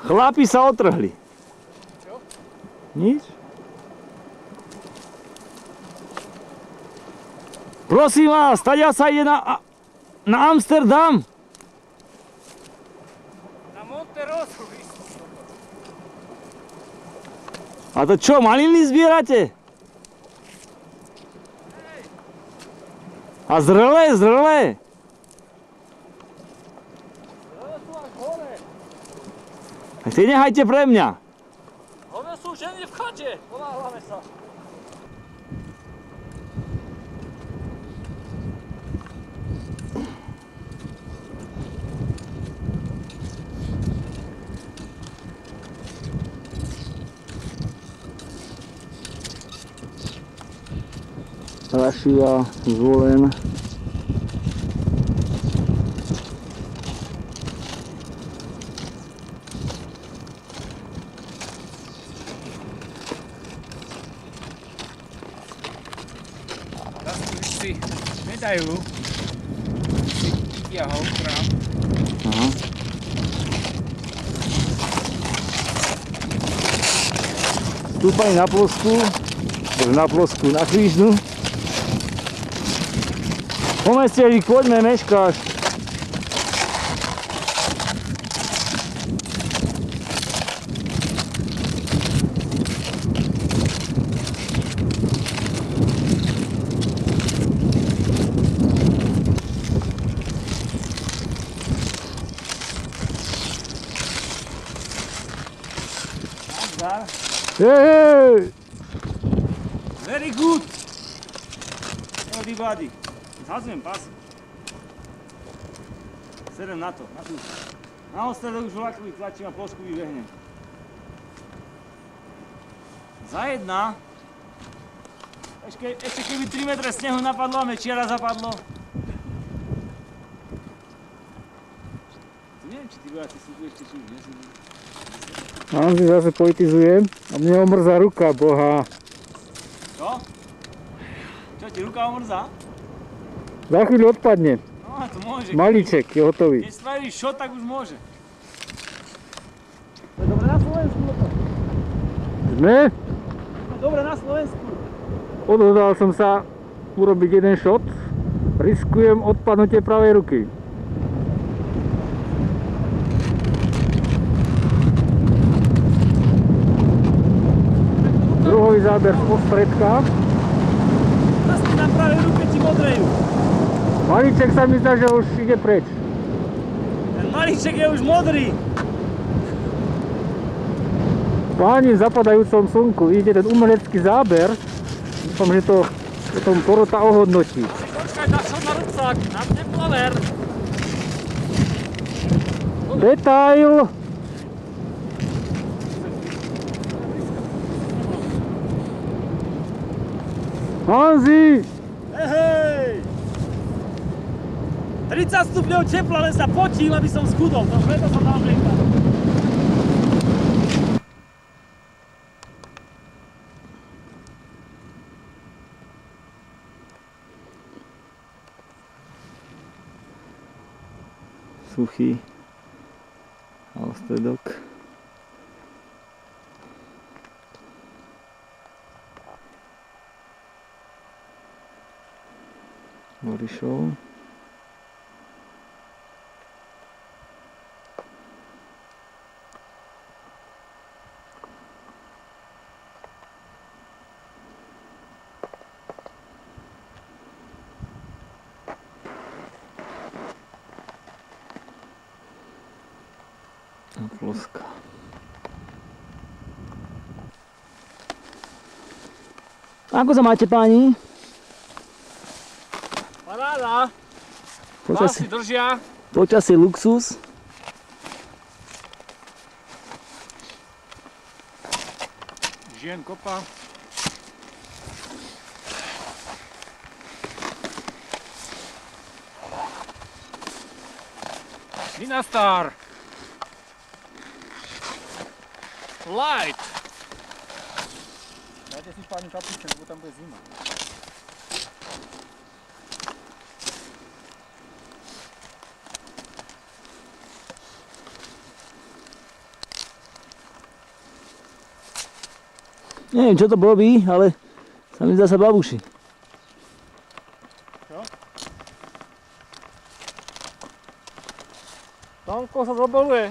Chlapi sa otrhli. Čo? Nič? Prosím vás, tadia sa ide na Amsterdam. Na Monterosu. A to čo, maliny zbierate? A zrelé, zrelé. Tak si nechajte pre mňa. One sú ženy v chate. Ponáhľame sa. Rašiva, Zvolen. Zase si nedajú. Si chytia ho krám. Aha. Stúpaj na plosku, na krížnu. Pomestielik, poďme, meškáš. Hej! Very good. Everybody. Zhazujem pas. Sedem na to, na tú. Na ostredok už vlakový tlačím a plosku vyvehnem. Za jedna. Ešte keby 3 metre snehu napadlo a mečiara zapadlo. Neviem, či tí vojaci sú tu ešte, či už nie sú. Mám si zase politizujem a mne omrzá ruka, boha. Čo? Čo, ti ruka omrzá? Za chvíľu odpadne. No a to môže. Malíček je hotový. Keď spravíš šot, tak už môže. To je dobre na Slovensku toto. Sme? To je dobre na Slovensku. Odhodal som sa urobiť jeden šot. Riskujem odpadnutie pravej ruky. Druhový záber z ostredka. Prsty na pravej ruke ti modrejú. Malíček sa mi zdá, že už ide preč. Ten malíček je už modrý. Páni, v zapadajúcom slnku vidíte ten umelecký záber. Dúfam, že to potom porota ohodnotí. Počkaj, dá šot na rúcak, na teplaver. Detail! Hanzi! Hej! 30 stupňov tepla, len sa potím, aby som schudol. To preto som dal vlieka. Suchý a ostredok. Borišov. A ploska. Ako sa máte, páni? Paráda. Počasie, Pásy držia. počasie luxus. Žien kopa. Dynastar. Light. Dajte si páni kapuček, lebo tam bude zima. Neviem, čo to robí, ale sa mi zdá sa babuši. Slnko sa zabaluje.